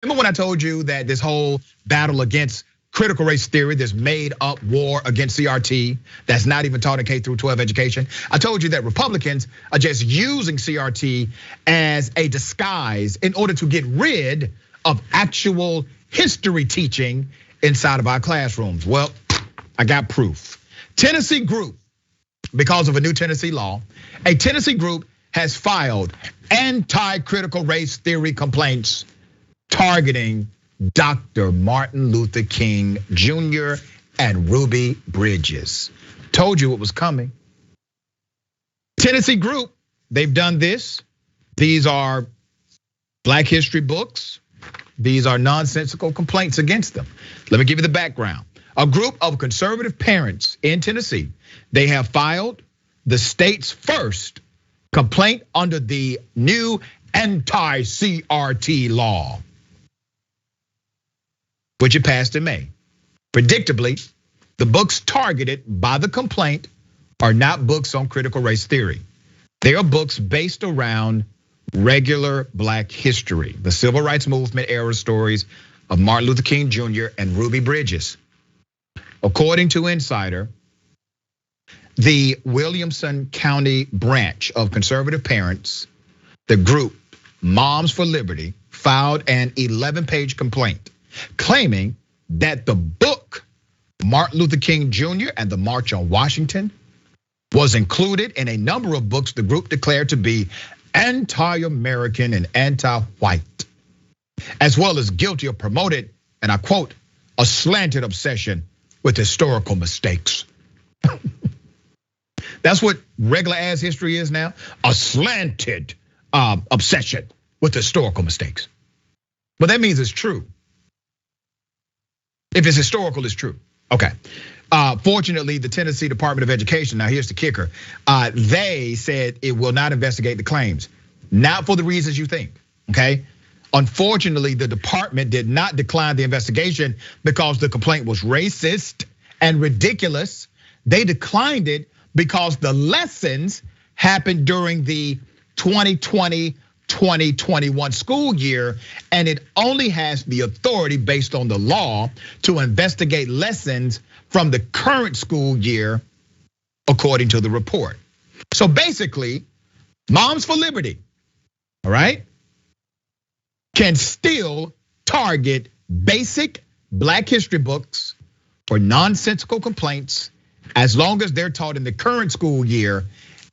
Remember when I told you that this whole battle against critical race theory, this made up war against CRT that's not even taught in K through 12 education? I told you that Republicans are just using CRT as a disguise in order to get rid of actual history teaching inside of our classrooms. Well, I got proof. Tennessee group, because of a new Tennessee law, a Tennessee group has filed anti-critical race theory complaints targeting Dr. Martin Luther King Jr. and Ruby Bridges. Told you it was coming. Tennessee group, they've done this. These are Black history books. These are nonsensical complaints against them. Let me give you the background. A group of conservative parents in Tennessee, they have filed the state's first complaint under the new anti-CRT law, which it passed in May. Predictably, the books targeted by the complaint are not books on critical race theory. They are books based around regular Black history, the civil rights movement era stories of Martin Luther King Jr. and Ruby Bridges. According to Insider, the Williamson County branch of conservative parents, the group Moms for Liberty, filed an 11-page complaint claiming that the book Martin Luther King Jr. and the March on Washington was included in a number of books the group declared to be anti-American and anti-white, as well as guilty of promoted, and I quote, a slanted obsession with historical mistakes. That's what regular ass history is now, a slanted obsession with historical mistakes. But that means it's true. If it's historical, it's true. Okay. Fortunately, the Tennessee Department of Education, now here's the kicker, they said it will not investigate the claims, not for the reasons you think, okay? Unfortunately, the department did not decline the investigation because the complaint was racist and ridiculous. They declined it because the lessons happened during the 2020-2021 school year, and it only has the authority based on the law to investigate lessons from the current school year, according to the report. So basically, Moms for Liberty, all right, can still target basic Black history books for nonsensical complaints as long as they're taught in the current school year,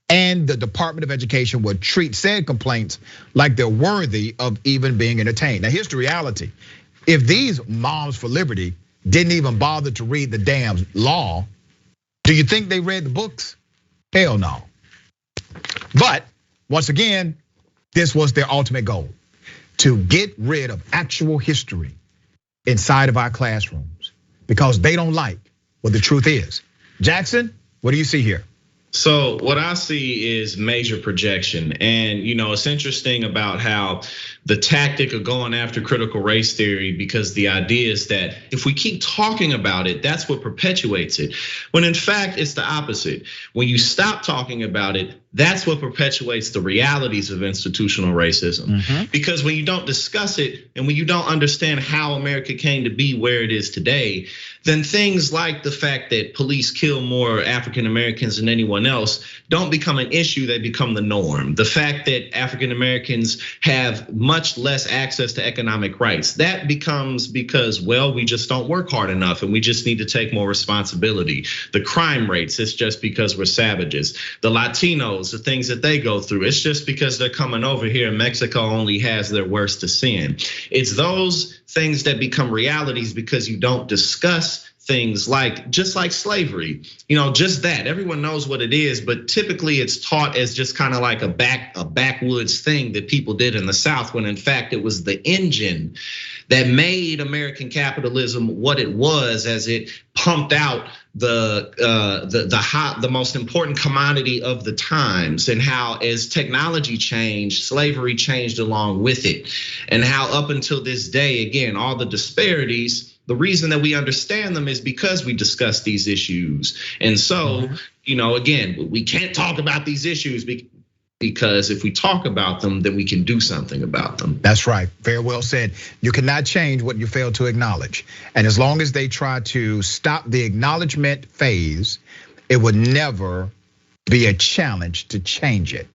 and the Department of Education would treat said complaints like they're worthy of even being entertained. Now here's the reality. If these Moms for Liberty didn't even bother to read the damn law, do you think they read the books? Hell no. But once again, this was their ultimate goal, to get rid of actual history inside of our classrooms because they don't like what the truth is. Jackson, what do you see here? So what I see is major projection. And it's interesting about how the tactic of going after critical race theory, because the idea is that if we keep talking about it, that's what perpetuates it. When in fact, it's the opposite. When you stop talking about it, that's what perpetuates the realities of institutional racism. Because when you don't discuss it and when you don't understand how America came to be where it is today, then things like the fact that police kill more African Americans than anyone else don't become an issue, they become the norm. The fact that African Americans have much less access to economic rights, that becomes because, well, we just don't work hard enough and we just need to take more responsibility. The crime rates, it's just because we're savages. The Latinos, the things that they go through, it's just because they're coming over here and Mexico only has their worst to sin. It's those things that become realities because you don't discuss things like, just like slavery, just that. Everyone knows what it is, but typically it's taught as just kind of like a backwoods thing that people did in the South, when in fact it was the engine that made American capitalism what it was, as it pumped out the most important commodity of the times, and how as technology changed, slavery changed along with it, and how up until this day, again, all the disparities, the reason that we understand them is because we discuss these issues. And so, again, we can't talk about these issues because if we talk about them, then we can do something about them. That's right, very well said. You cannot change what you fail to acknowledge. And as long as they try to stop the acknowledgement phase, it would never be a challenge to change it.